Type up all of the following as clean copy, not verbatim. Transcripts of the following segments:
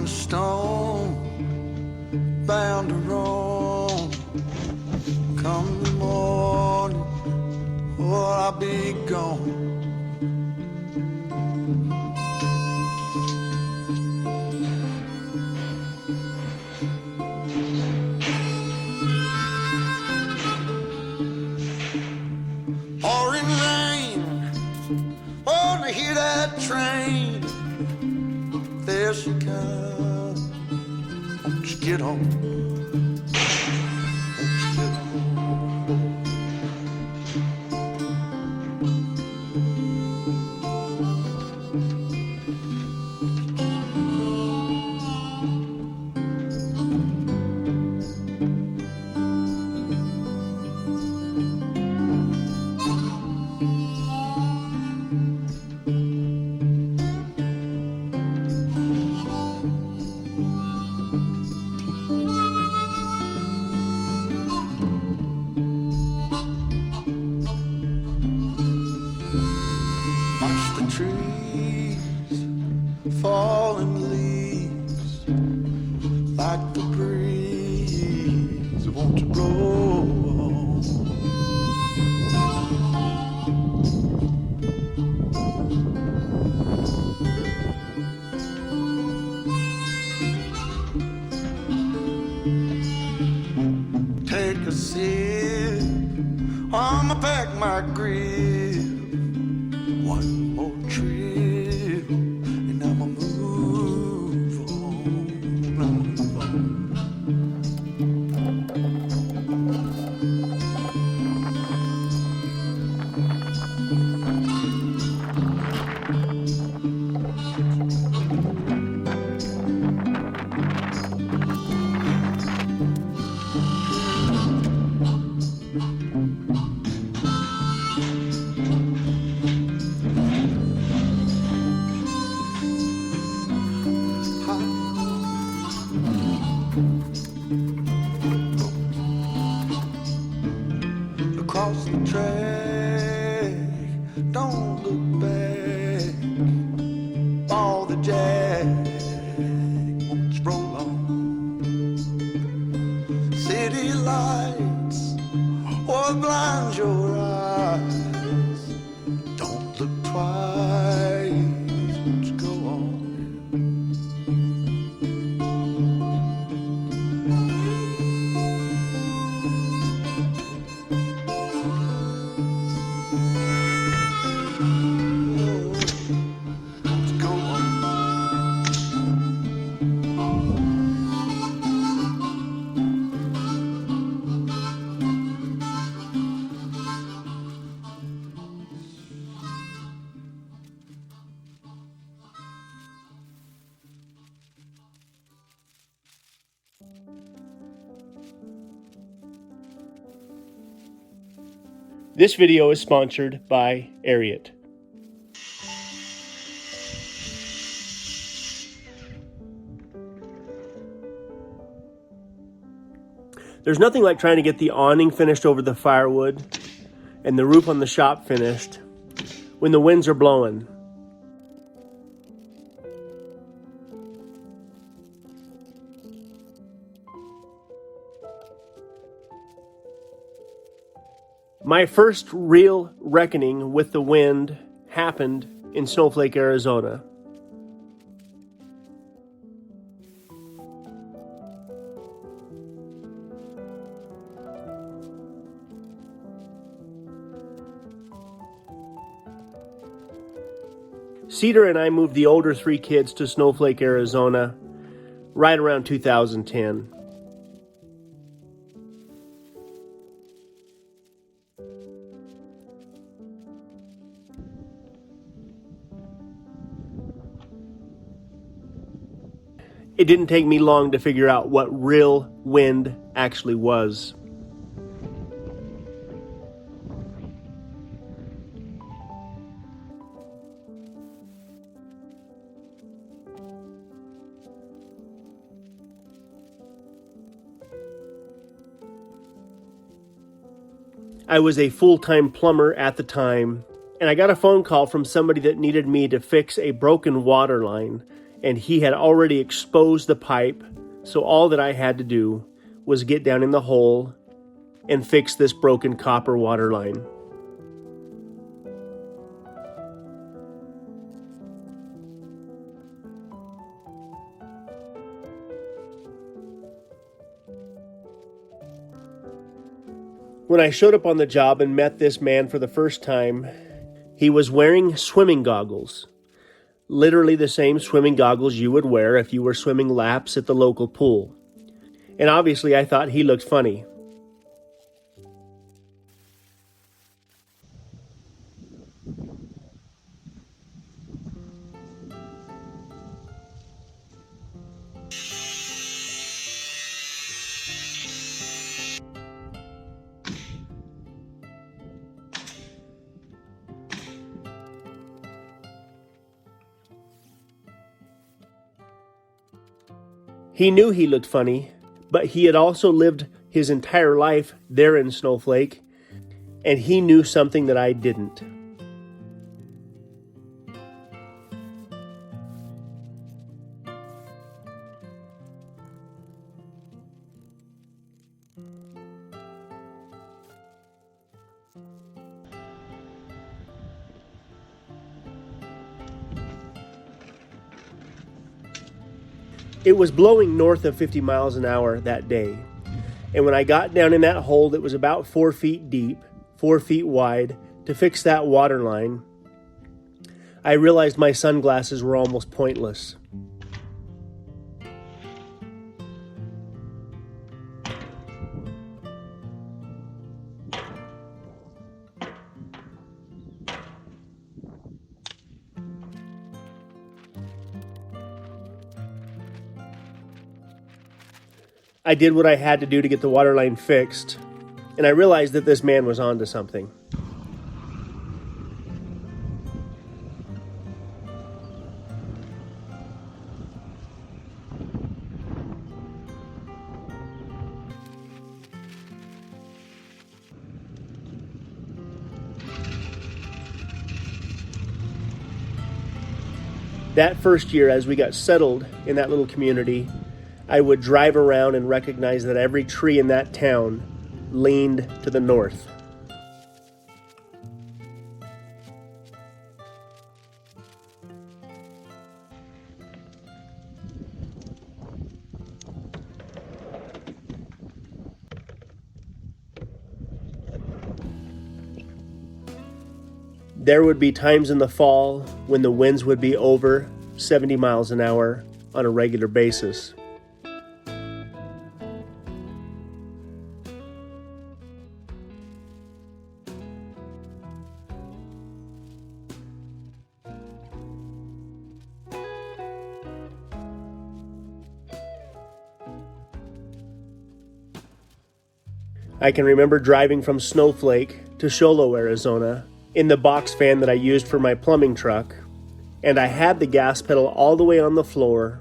one stone, bound to roam. Come the morning, or I'll be gone. Pouring rain, oh, to hear that train. There she comes. Won't you get on? Won't you get on? Trees, falling leaves, like the breeze, won't you blow on? Take a sip, I'ma pack my grip. One more trip, and I'ma move on. Across the track, don't look back. All the jack, won't you roll on? City lights, what blinds your eyes? Don't look twice, won't you go on? This video is sponsored by Ariat. There's nothing like trying to get the awning finished over the firewood and the roof on the shop finished when the winds are blowing. My first real reckoning with the wind happened in Snowflake, Arizona. Cedar and I moved the older 3 kids to Snowflake, Arizona, right around 2010. It didn't take me long to figure out what real wind actually was. I was a full-time plumber at the time, and I got a phone call from somebody that needed me to fix a broken water line and he had already exposed the pipe, so all that I had to do was get down in the hole and fix this broken copper water line. When I showed up on the job and met this man for the first time, he was wearing swimming goggles. Literally the same swimming goggles you would wear if you were swimming laps at the local pool. And obviously I thought he looked funny. He knew he looked funny, but he had also lived his entire life there in Snowflake, and he knew something that I didn't. It was blowing north of 50 miles an hour that day. And when I got down in that hole that was about 4 feet deep, 4 feet wide, to fix that water line, I realized my sunglasses were almost pointless. I did what I had to do to get the water line fixed, and I realized that this man was onto something. That first year, as we got settled in that little community, I would drive around and recognize that every tree in that town leaned to the north. There would be times in the fall when the winds would be over 70 miles an hour on a regular basis. I can remember driving from Snowflake to Show Low, Arizona, in the box fan that I used for my plumbing truck, and I had the gas pedal all the way on the floor,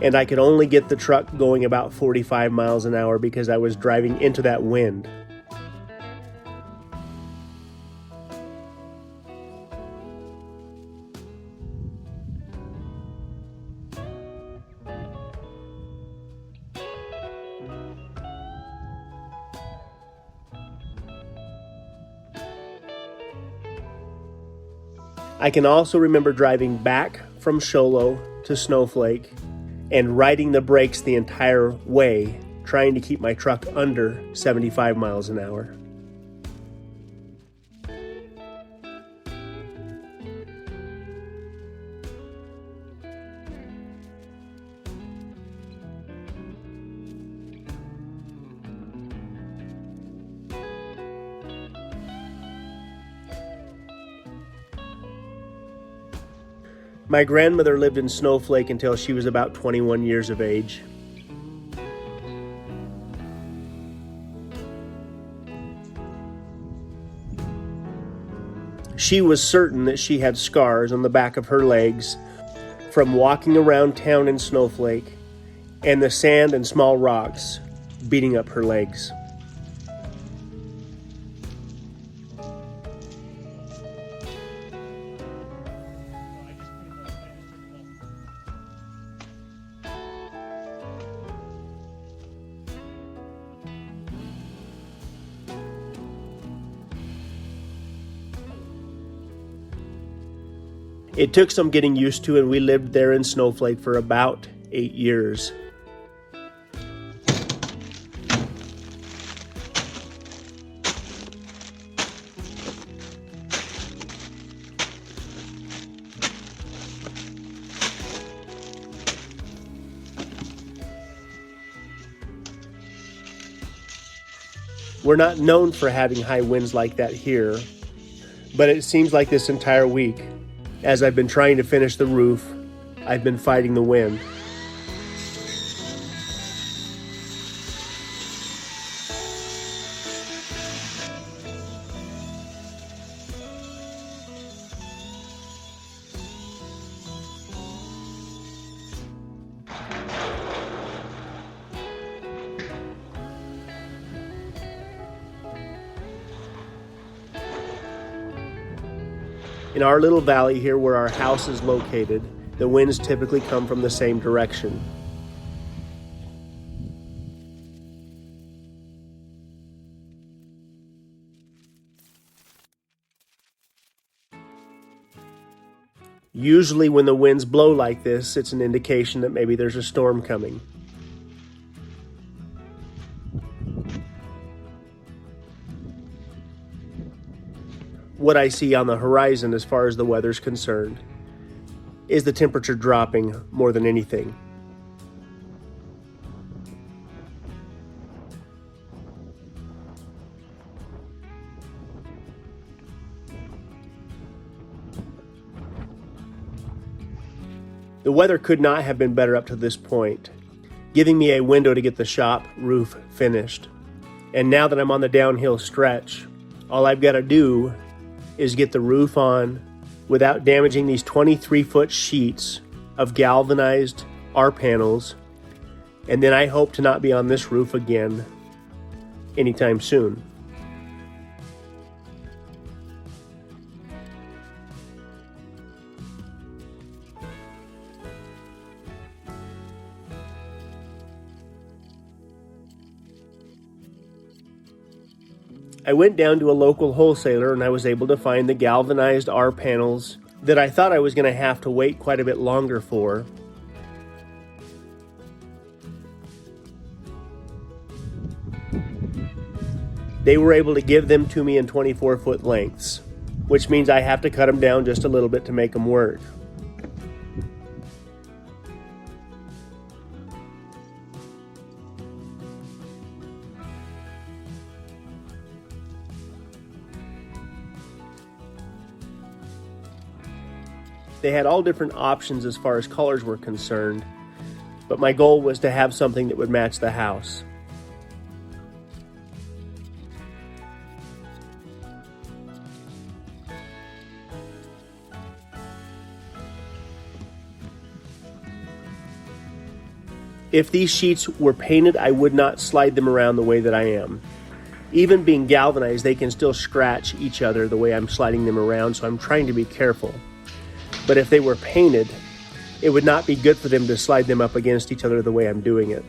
and I could only get the truck going about 45 miles an hour because I was driving into that wind. I can also remember driving back from Show Low to Snowflake and riding the brakes the entire way, trying to keep my truck under 75 miles an hour. My grandmother lived in Snowflake until she was about 21 years of age. She was certain that she had scars on the back of her legs from walking around town in Snowflake and the sand and small rocks beating up her legs. It took some getting used to, and we lived there in Snowflake for about 8 years. We're not known for having high winds like that here, but it seems like this entire week, as I've been trying to finish the roof, I've been fighting the wind. In our little valley here where our house is located, the winds typically come from the same direction. Usually when the winds blow like this, it's an indication that maybe there's a storm coming. What I see on the horizon as far as the weather's concerned is the temperature dropping more than anything. The weather could not have been better up to this point, giving me a window to get the shop roof finished. And now that I'm on the downhill stretch, all I've got to do is get the roof on without damaging these 23-foot sheets of galvanized R panels, and then I hope to not be on this roof again anytime soon. I went down to a local wholesaler and I was able to find the galvanized R panels that I thought I was going to have to wait quite a bit longer for. They were able to give them to me in 24-foot lengths, which means I have to cut them down just a little bit to make them work. They had all different options as far as colors were concerned, but my goal was to have something that would match the house. If these sheets were painted, I would not slide them around the way that I am. Even being galvanized, they can still scratch each other the way I'm sliding them around, so I'm trying to be careful. But if they were painted, it would not be good for them to slide them up against each other the way I'm doing it.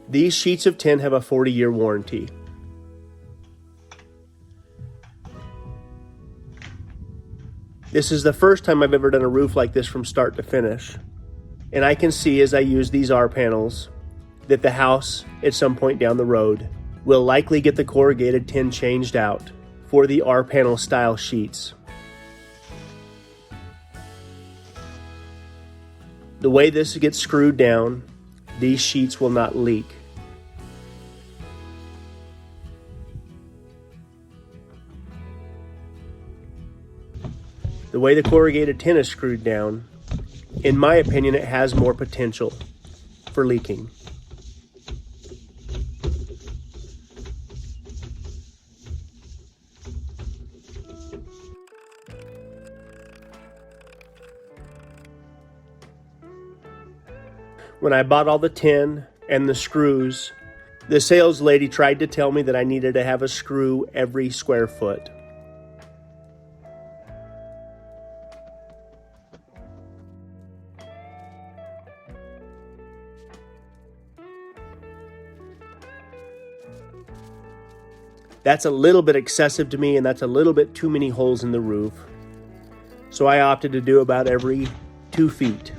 These sheets of tin have a 40-year warranty. This is the first time I've ever done a roof like this from start to finish. And I can see as I use these R panels that the house, at some point down the road, will likely get the corrugated tin changed out for the R panel style sheets. The way this gets screwed down, these sheets will not leak. The way the corrugated tin is screwed down, in my opinion, it has more potential for leaking. When I bought all the tin and the screws, the sales lady tried to tell me that I needed to have a screw every square foot. That's a little bit excessive to me, and that's a little bit too many holes in the roof. So I opted to do about every 2 feet.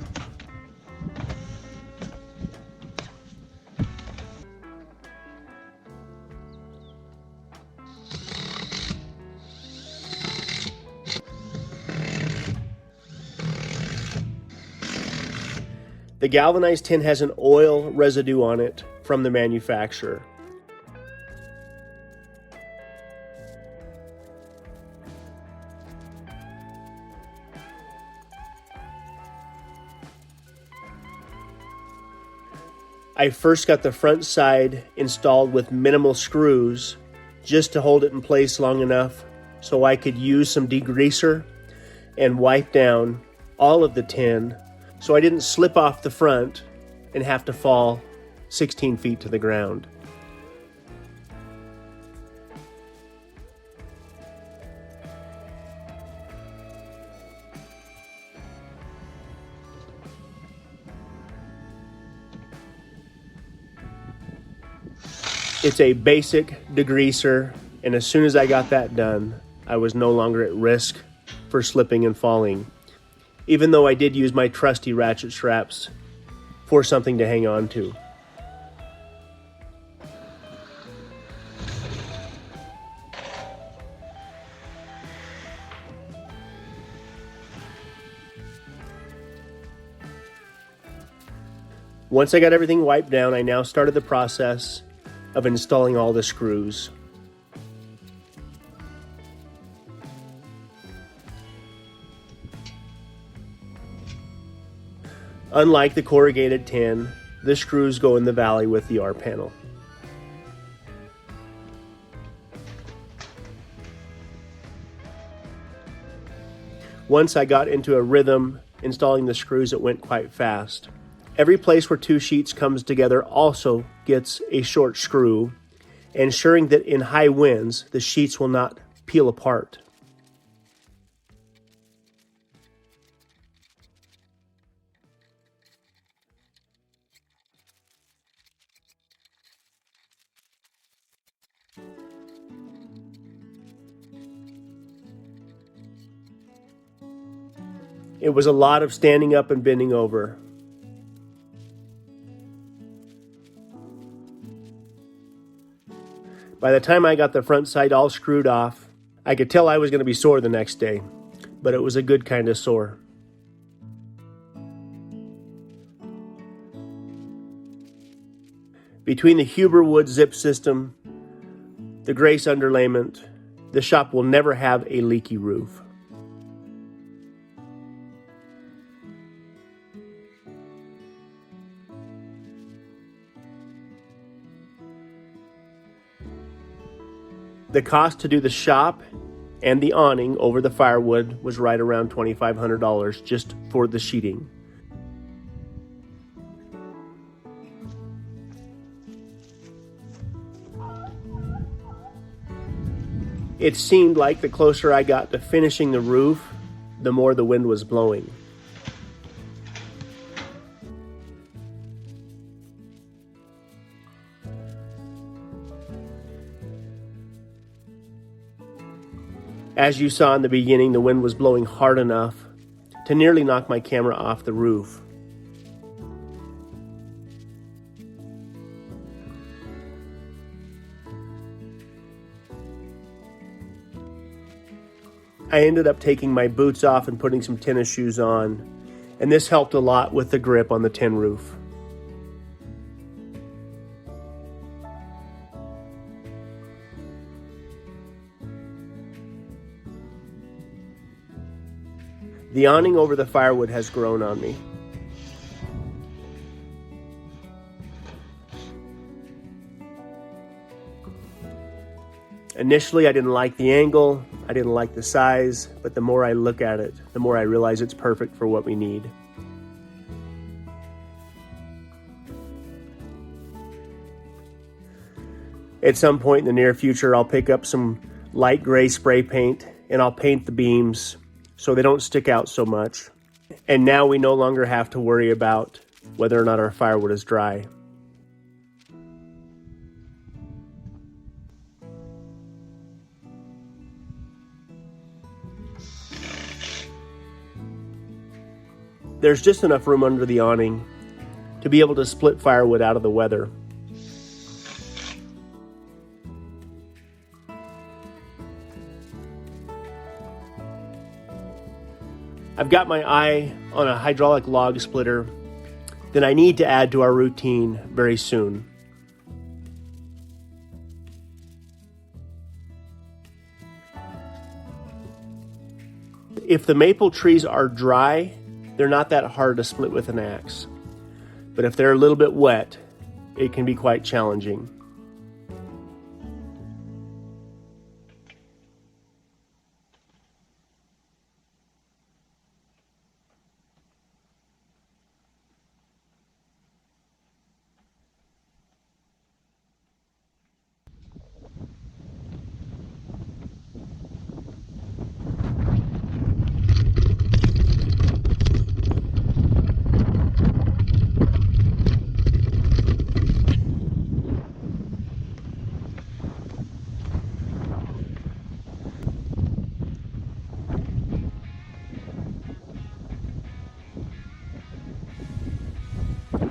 The galvanized tin has an oil residue on it from the manufacturer. I first got the front side installed with minimal screws just to hold it in place long enough so I could use some degreaser and wipe down all of the tin so I didn't slip off the front and have to fall 16 feet to the ground. It's a basic degreaser, and as soon as I got that done, I was no longer at risk for slipping and falling, even though I did use my trusty ratchet straps for something to hang on to. Once I got everything wiped down, I now started the process of installing all the screws. Unlike the corrugated tin, the screws go in the valley with the R panel. Once I got into a rhythm installing the screws, it went quite fast. Every place where 2 sheets comes together also gets a short screw, ensuring that in high winds, the sheets will not peel apart. It was a lot of standing up and bending over. By the time I got the front side all screwed off, I could tell I was going to be sore the next day, but it was a good kind of sore. Between the Firewood zip system, the Grace underlayment, the shop will never have a leaky roof. The cost to do the shop and the awning over the firewood was right around $2,500 just for the sheeting. It seemed like the closer I got to finishing the roof, the more the wind was blowing. As you saw in the beginning, the wind was blowing hard enough to nearly knock my camera off the roof. I ended up taking my boots off and putting some tennis shoes on, and this helped a lot with the grip on the tin roof. The awning over the firewood has grown on me. Initially, I didn't like the angle, I didn't like the size, but the more I look at it, the more I realize it's perfect for what we need. At some point in the near future, I'll pick up some light gray spray paint and I'll paint the beams so they don't stick out so much. And now we no longer have to worry about whether or not our firewood is dry. There's just enough room under the awning to be able to split firewood out of the weather. I've got my eye on a hydraulic log splitter that I need to add to our routine very soon. If the maple trees are dry, they're not that hard to split with an axe. But if they're a little bit wet, it can be quite challenging.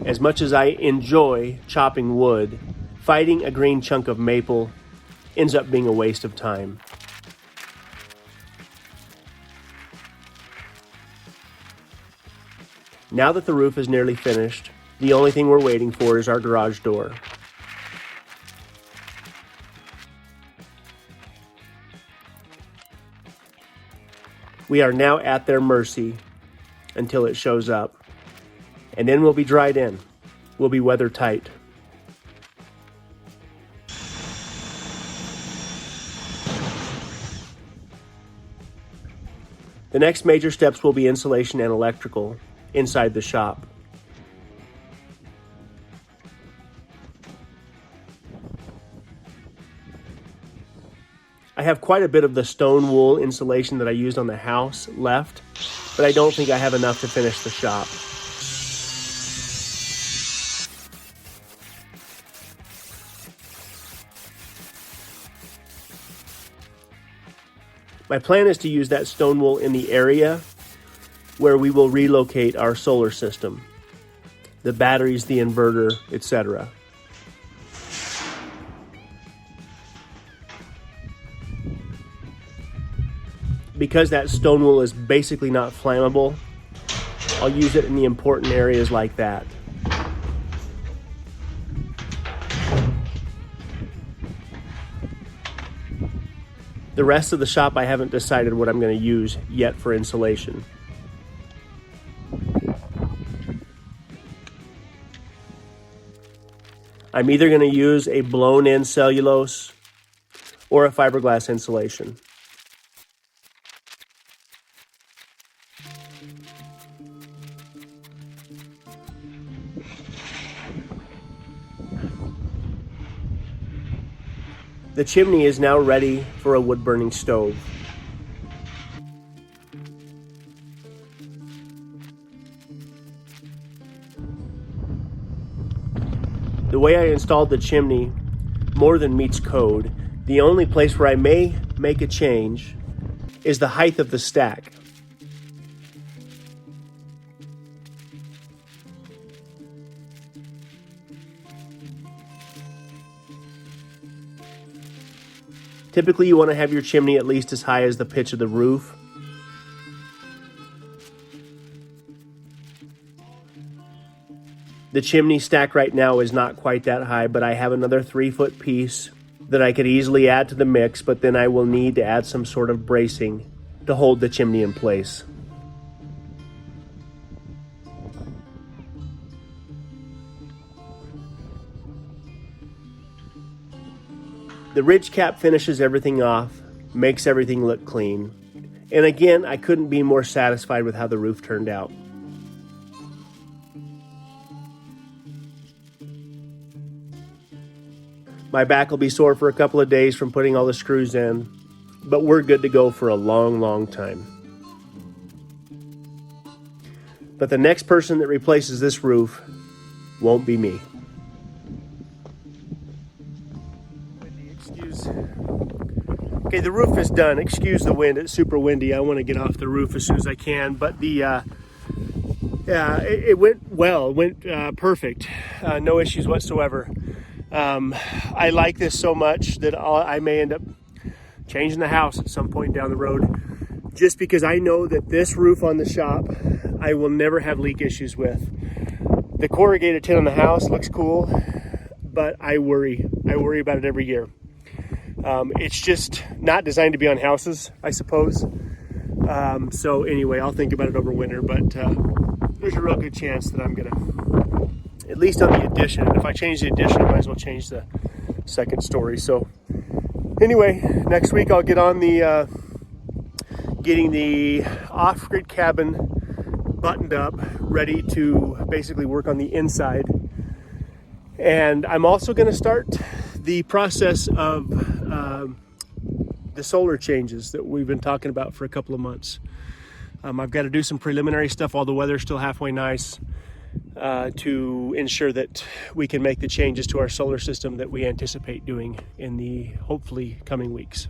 As much as I enjoy chopping wood, fighting a green chunk of maple ends up being a waste of time. Now that the roof is nearly finished, the only thing we're waiting for is our garage door. We are now at their mercy until it shows up. And then we'll be dried in. We'll be weather tight. The next major steps will be insulation and electrical inside the shop. I have quite a bit of the stone wool insulation that I used on the house left, but I don't think I have enough to finish the shop. My plan is to use that stone wool in the area where we will relocate our solar system, the batteries, the inverter, etc. Because that stone wool is basically not flammable, I'll use it in the important areas like that. The rest of the shop, I haven't decided what I'm going to use yet for insulation. I'm either going to use a blown-in cellulose or a fiberglass insulation. The chimney is now ready for a wood-burning stove. The way I installed the chimney more than meets code. The only place where I may make a change is the height of the stack. Typically, you want to have your chimney at least as high as the pitch of the roof. The chimney stack right now is not quite that high, but I have another 3-foot piece that I could easily add to the mix, but then I will need to add some sort of bracing to hold the chimney in place. The ridge cap finishes everything off, makes everything look clean. And again, I couldn't be more satisfied with how the roof turned out. My back will be sore for a couple of days from putting all the screws in, but we're good to go for a long, long time. But the next person that replaces this roof won't be me. Okay, the roof is done. Excuse the wind, it's super windy. I want to get off the roof as soon as I can, but the Yeah, it went well. It went perfect. No issues whatsoever. I like this so much that I may end up changing the house at some point down the road, just because I know that this roof on the shop I will never have leak issues with. The corrugated tin on the house looks cool, but I worry about it every year. It's just not designed to be on houses, I suppose. So anyway, I'll think about it over winter, but there's a real good chance that I'm gonna, at least on the addition, and if I change the addition, I might as well change the second story. So anyway, next week I'll get on the getting the off-grid cabin buttoned up, ready to basically work on the inside. And I'm also going to start the process of the solar changes that we've been talking about for a couple of months. I've got to do some preliminary stuff while the weather's still halfway nice to ensure that we can make the changes to our solar system that we anticipate doing in the hopefully coming weeks.